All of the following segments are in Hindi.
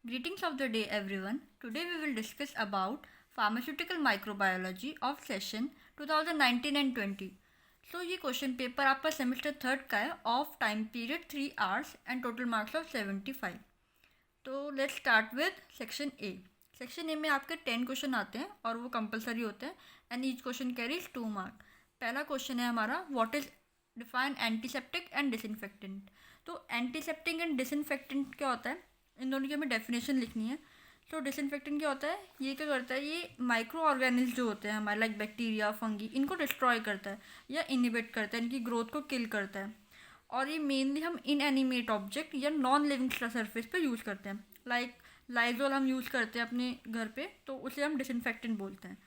Greetings of the day everyone. Today we will discuss about pharmaceutical microbiology of session 2019 and 20. So ये क्वेश्चन पेपर आपका सेमेस्टर थर्ड का है of time period 3 hours and total marks of 75. तो let's start with section A. Section A में आपके 10 क्वेश्चन आते हैं और वो कंपलसरी होते हैं and each question carries 2 mark. पहला क्वेश्चन है हमारा what is define antiseptic and disinfectant. तो एंटीसेप्टिक एंड डिसइंफेक्टेंट क्या होता है, इन दोनों की हमें डेफिनेशन लिखनी है. तो डिसइंफेक्टेंट क्या होता है, ये क्या करता है, ये माइक्रो ऑर्गेनिज्म जो होते हैं हमारे लाइक बैक्टीरिया फंगी, इनको डिस्ट्रॉय करता है या इनिबिट करता है, इनकी ग्रोथ को किल करता है. और ये मेनली हम इनएनिमेट ऑब्जेक्ट या नॉन लिविंग सरफेस पे यूज़ करते हैं. लाइक लाइजोल हम यूज़ करते हैं अपने घर पे, तो उसे हम डिसइंफेक्टेंट बोलते हैं.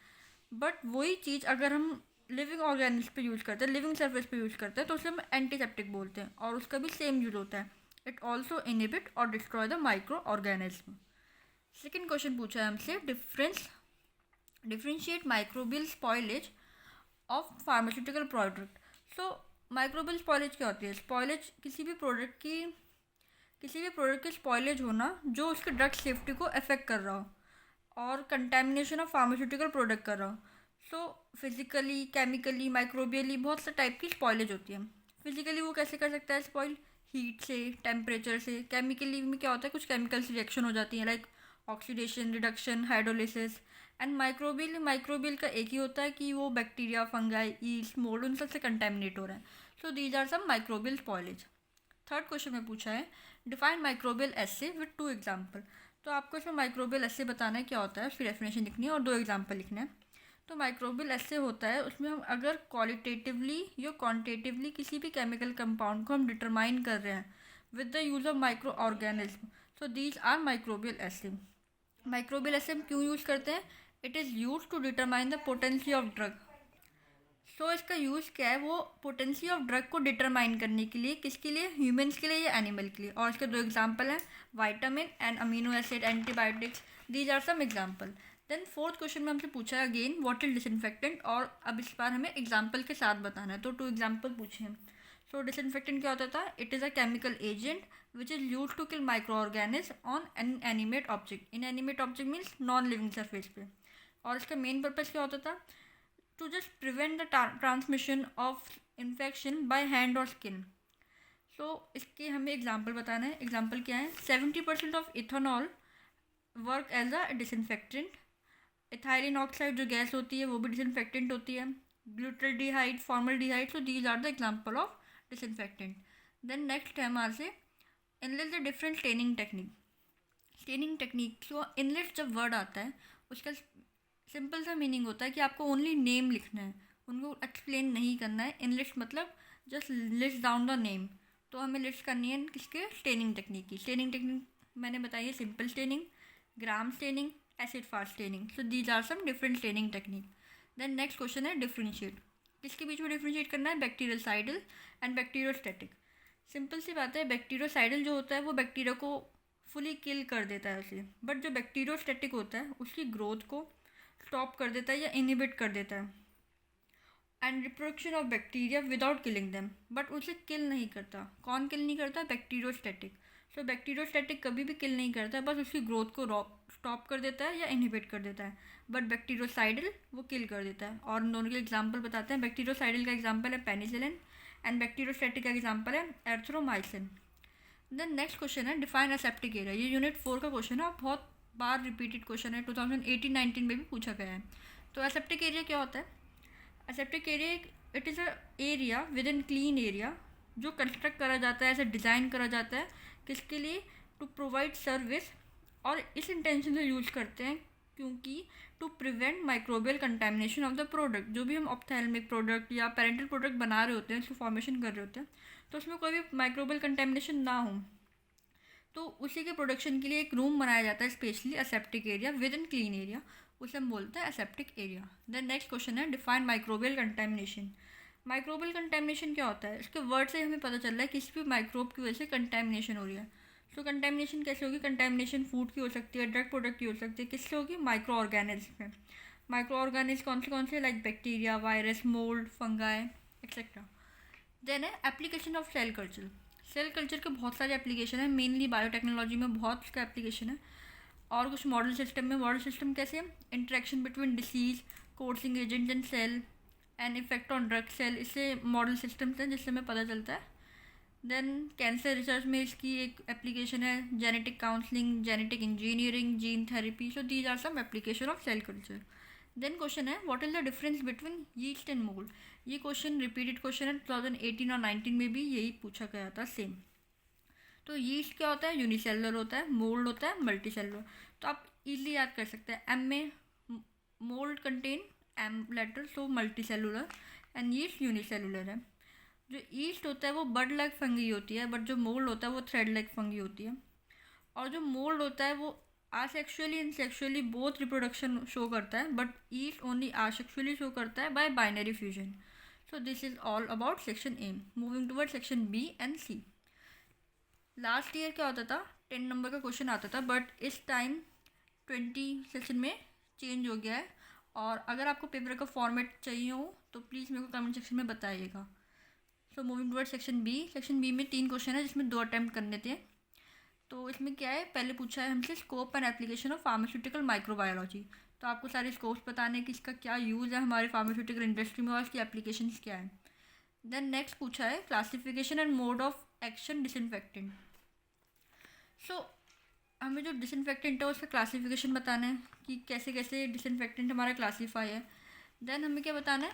बट वही चीज़ अगर हम लिविंग ऑर्गेनिज्म पे यूज़ करते हैं, लिविंग सरफेस पे यूज़ करते हैं, तो उसे हम एंटीसेप्टिक बोलते हैं और उसका भी सेम यूज़ होता है. इट ऑल्सो इनिबिट और destroy the micro organism. Second question पूछा है हमसे differentiate microbial spoilage of pharmaceutical product. So microbial spoilage क्या होती है? स्पॉइलेज किसी भी प्रोडक्ट के स्पॉइलेज होना जो उसके ड्रग सेफ्टी को अफेक्ट कर रहा हो और कंटेमिनेशन ऑफ फार्मास्यूटिकल प्रोडक्ट कर रहा हो. सो फिजिकली, केमिकली, माइक्रोबियली बहुत से टाइप की स्पॉइलेज होती है. फिजिकली वो कैसे कर सकता है स्पॉइल? हीट से, टेम्परेचर से. केमिकली में क्या होता है, कुछ केमिकल्स रिएक्शन हो जाती हैं like oxidation, reduction, hydrolysis. And microbial का एक ही होता है कि वो बैक्टीरिया, फंगाई, ईस्ट, मोल्ड, उन सबसे कंटेमिनेट हो रहा है. So these are some microbial spoilage. Third question में पूछा है define microbial assay with 2 example. तो आपको इसमें माइक्रोबियल एसे बताना है क्या होता है, उसकी डेफिनेशन लिखनी है और 2 एग्जाम्पल लिखना है. तो माइक्रोबियल ऐसे होता है, उसमें हम अगर क्वालिटेटिवली या क्वांटिटेटिवली किसी भी केमिकल कंपाउंड को हम डिटरमाइन कर रहे हैं with the use of micro organism, so these are microbial assay. Microbial assay हम क्यों यूज़ करते हैं? It is use to determine the potency of drug. So इसका यूज़ क्या है, वो पोटेंसी ऑफ ड्रग को डिटरमाइन करने के लिए. किसके लिए? ह्यूमन्स के लिए या एनिमल के लिए. और इसके 2 एग्जाम्पल हैं vitamin and amino acid, antibiotics. These are some example. Then fourth question में हमसे पूछा है अगेन व्हाट इज डिसइंफेक्टेंट, और अब इस बार हमें एग्जाम्पल के साथ बताना है. तो 2 एग्जाम्पल पूछे हैं. सो डिसइंफेक्टेंट क्या होता था? It is a chemical agent which is use to kill micro organism on an animate object. In animate object means non living surface पे. और इसका मेन पर्पज़ क्या होता था? To just prevent the transmission of infection by hand और स्किन. सो इसके हमें एग्जाम्पल बताना है. एग्जाम्पल क्या है? 70% of ethanol work as a disinfectant. Ethylene oxide जो गैस होती है वो भी डिसइंफेक्टेंट होती है. Glutaraldehyde, formaldehyde. So these are the example of disinfectant. Then next है हमारे से enlist the different staining technique. Staining technique, so enlist जब वर्ड आता है उसका सिंपल सा मीनिंग होता है कि आपको ओनली नेम लिखना है, उनको एक्सप्लेन नहीं करना है. इनलिस्ट मतलब just list down the name. तो हमें लिस्ट करनी है किसके? स्टेनिंग टेक्निक की. स्टेनिंग टेक्निक मैंने बताई है simple staining, gram staining, acid fast staining. So these are some different staining technique. Then next question है डिफ्रेंशिएट. किसके बीच में डिफ्रेंशिएट करना है? Bacteriocidal and bacteriostatic. सिंपल सी बात है, बैक्टीरियोसाइडल जो होता है वो बैक्टीरिया को फुली किल कर देता है उसे. बट जो बैक्टीरियोस्टैटिक होता है उसकी ग्रोथ को स्टॉप कर देता है या इनिबिट कर देता है. And reproduction of bacteria without killing them. But उसे किल नहीं करता. कौन किल नहीं करता? बैक्टीरियोस्टैटिक. सो बैक्टीरियोस्टैटिक कभी भी किल नहीं करता, बस उसकी ग्रोथ को स्टॉप कर देता है या इनहिबिट कर देता है. बट बैक्टीरियोसाइडल वो किल कर देता है. और इन दोनों के एग्जाम्पल बताते हैं. बैक्टीरियोसाइडल का एग्जाम्पल है पेनिसिलिन एंड बैक्टीरियोस्टैटिक का एग्जाम्पल है एर्थ्रोमाइसिन. देन नेक्स्ट क्वेश्चन है डिफाइन एसेप्टिक एरिया. ये यूनिट 4 का क्वेश्चन है और बहुत बार रिपीटेड क्वेश्चन है, 2018-19 में भी पूछा गया है. तो एसेप्टिक एरिया क्या होता है? Aseptic area it is a area within clean area जो कंस्ट्रक्ट करा जाता है, ऐसे डिज़ाइन करा जाता है. किसके लिए? To provide service. और इस इंटेंशन से यूज करते हैं क्योंकि to prevent microbial contamination of the product. जो भी हम ऑप्थेल्मिक प्रोडक्ट या पेरेंटल प्रोडक्ट बना रहे होते हैं, उसको फॉर्मेशन कर रहे होते हैं, तो उसमें कोई भी माइक्रोबियल कंटेमिनेशन ना हो, तो उसी के प्रोडक्शन के लिए एक रूम बनाया जाता है specially aseptic area within clean area. उसे हम बोलते हैं aseptic area. Then next question है define microbial contamination. Microbial contamination क्या होता है? इसके वर्ड से हमें पता चल रहा है किसी भी माइक्रोब की वजह से कंटेमिनेशन हो रही है. सो कंटेमिनेशन कैसे होगी? कंटेमिनेशन फूड की हो सकती है, ड्रग प्रोडक्ट की हो सकती है. किससे होगी? माइक्रो ऑर्गेनिज्म में. माइक्रो ऑर्गेनिज्म कौन से like bacteria, virus, mould, fungi etcetera. Then है application of cell culture. Cell culture के बहुत सारे एप्लीकेशन है, मेनली बायोटेक्नोलॉजी में बहुत उसका एप्लीकेशन है, और कुछ मॉडल सिस्टम में। मॉडल सिस्टम कैसे? Interaction between disease, causing agent and cell and effect on drug cell, इससे मॉडल सिस्टम्स हैं जिससे हमें पता चलता है। देन कैंसर रिसर्च में इसकी एक एप्लीकेशन है, genetic counselling, genetic engineering, gene therapy. So these are some application of cell culture. Then question है, what is the difference between yeast and mould. ये क्वेश्चन रिपीटेड क्वेश्चन है, 2018 और 19 में भी यही पूछा गया था सेम। तो यीस्ट क्या होता है? यूनिसेलुलर होता है। मोल्ड होता है मल्टी सेलुलर। तो आप इजीली याद कर सकते हैं, एम में mould contain M letter, so multi cellular, and yeast unicellular है। जो ईस्ट होता है वो बड लाइक फंगी होती है, बट जो मोल्ड होता है वो थ्रेड लाइक फंगी होती है। और जो मोल्ड होता है वो asexually and sexually both reproduction show करता है, but yeast only asexually show करता है by binary fusion. So this is all about section A. Moving toward section B and C. Last year क्या होता था, 10 नंबर का क्वेश्चन आता था, बट इस टाइम 20 सेक्शन में चेंज हो गया है। और अगर आपको पेपर का फॉर्मेट चाहिए हो तो प्लीज़ मेरे को कमेंट सेक्शन में बताइएगा। So moving toward section B. Section B में 3 क्वेश्चन है जिसमें 2 अटैम्प्ट करने थे। तो इसमें क्या है, पहले पूछा है हमसे scope and application of pharmaceutical microbiology. तो आपको सारे स्कोप्स बताने कि इसका क्या यूज़ है हमारे फार्मास्यूटिकल इंडस्ट्री में और इसकी एप्लीकेशंस क्या है। देन नेक्स्ट पूछा है classification and mode of action disinfectant. So हमें जो डिसइंफेक्टेंट है उसका क्लासिफिकेशन बताना है कि कैसे कैसे डिसइंफेक्टेंट हमारा क्लासीफाई है। देन हमें क्या बताना है,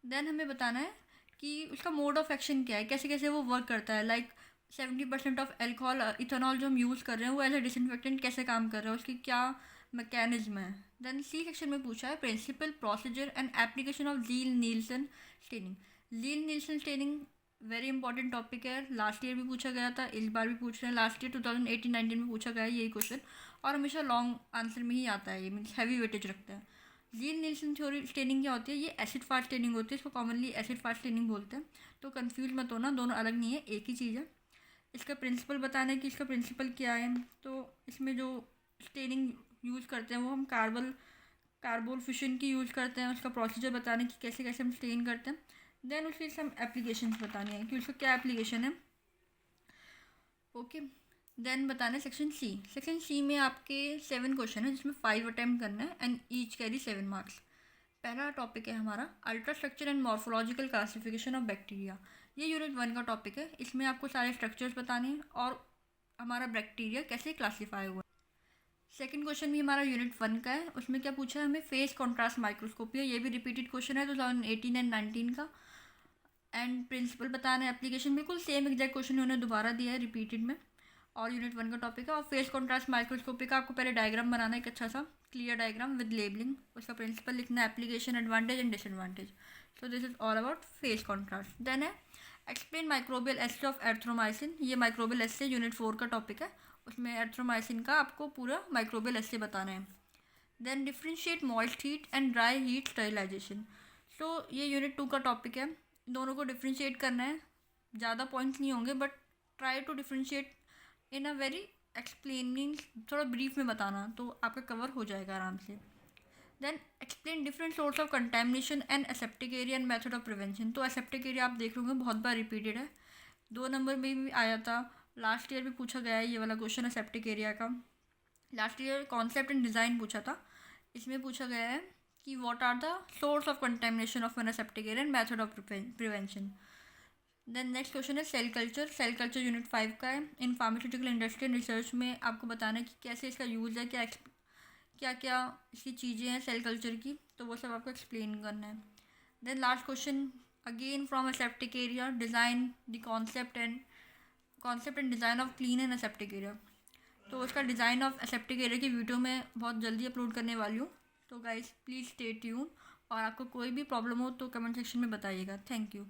देन हमें बताना है कि उसका मोड ऑफ एक्शन क्या है, कैसे कैसे वो वर्क करता है। लाइक 70% ऑफ एल्कोहल, इथेनॉल जो हम यूज़ कर रहे हैं वो एज ए डिसइंफेक्टेंट कैसे काम कर रहा है, उसकी क्या मैकेनिज्म है। देन सी सेक्शन में पूछा है principle, procedure and application of Ziehl Neelsen staining. Ziehl Neelsen staining very important topic है, लास्ट ईयर भी पूछा गया था, इस बार भी पूछ रहे हैं। लास्ट ईयर 2018-19 में पूछा गया है यही क्वेश्चन, और हमेशा लॉन्ग आंसर में ही आता है, ये मीन्स हैवी वेटेज रखता है। ज़ील नील्सन थ्योरी स्टेनिंग क्या होती है? ये एसिड फास्ट स्टेनिंग होती है, इसको कॉमनली एसिड फास्ट स्टेनिंग बोलते हैं। तो कंफ्यूज मत होना, दोनों अलग नहीं है, एक ही चीज़ है। इसका प्रिंसिपल बताना है कि इसका प्रिंसिपल क्या है। तो इसमें जो स्टेनिंग यूज़ करते हैं वो हम कार्बोल फिशन की यूज़ करते हैं। उसका प्रोसीजर बताने की कैसे कैसे हम स्टेन करते हैं। देन उसकी सब एप्लीकेशंस बतानी है कि उसका क्या एप्लीकेशन है। ओके, देन बताना है सेक्शन सी। सेक्शन सी में आपके 7 क्वेश्चन है जिसमें 5 अटैम्प्ट करना है एंड ईच कैरी 7 मार्क्स। पहला टॉपिक है हमारा ultra structure and morphological classification of bacteria. ये यूनिट 1 का टॉपिक है, इसमें आपको सारे स्ट्रक्चर्स बताने हैं और हमारा बैक्टीरिया कैसे क्लासीफाई हुआ। सेकंड क्वेश्चन भी हमारा यूनिट 1 का है, उसमें क्या पूछा है हमें, फेस कॉन्ट्रास्ट माइक्रोस्कोपी है। ये भी रिपीटेड क्वेश्चन है 2018 एंड 19 का। एंड प्रिंसिपल बताना है, एप्लीकेशन बिल्कुल सेम एग्जैक्ट क्वेश्चन उन्होंने दोबारा दिया है रिपीटेड में, और यूनिट 1 का टॉपिक है। और फेस कॉन्ट्रास्ट माइक्रोस्कोपी का आपको पहले डायग्राम बनाना है, एक अच्छा सा क्लियर डायग्राम विद लेबलिंग। उसका प्रिंसिपल लिखना है, application, advantage and disadvantage. So this is all about phase contrast. Then है explain microbial assay of erythromycin. ये माइक्रोबियल एस्से यूनिट 4 का टॉपिक है, उसमें एर्थ्रोमाइसिन का आपको पूरा माइक्रोबियल एस्से बताना है। Then differentiate moist heat and dry heat sterilisation. So ये यूनिट 2 का टॉपिक है, दोनों को डिफ्रेंशिएट करना है। ज़्यादा पॉइंट्स नहीं होंगे, but try to differentiate in a very explaining, थोड़ा ब्रीफ में बताना, तो आपका कवर हो जाएगा आराम से। Then explain different source of contamination and aseptic area and method of prevention. तो एसेप्टिक एरिया आप देख लोगे बहुत बार रिपीटेड है, 2 नंबर में भी आया था, लास्ट ईयर भी पूछा गया है ये वाला क्वेश्चन एसेप्टिक एरिया का। Last year concept and design पूछा था, इसमें पूछा गया है कि what are the source of contamination of an aseptic area and method of prevention. Then next question है cell culture. Cell culture unit 5 का है। In pharmaceutical industry and research में आपको बताना है कि कैसे इसका यूज़ है, क्या क्या इसकी चीज़ें हैं सेल कल्चर की, तो वो सब आपको एक्सप्लेन करना है। Then last question again from aseptic area, design the concept and design of clean and aseptic area. तो उसका डिज़ाइन ऑफ एसेप्टिक एरिया की वीडियो मैं बहुत जल्दी अपलोड करने वाली हूँ, तो गाइस प्लीज़ स्टे ट्यून, और आपको कोई भी प्रॉब्लम हो तो कमेंट सेक्शन में बताइएगा। Thank you.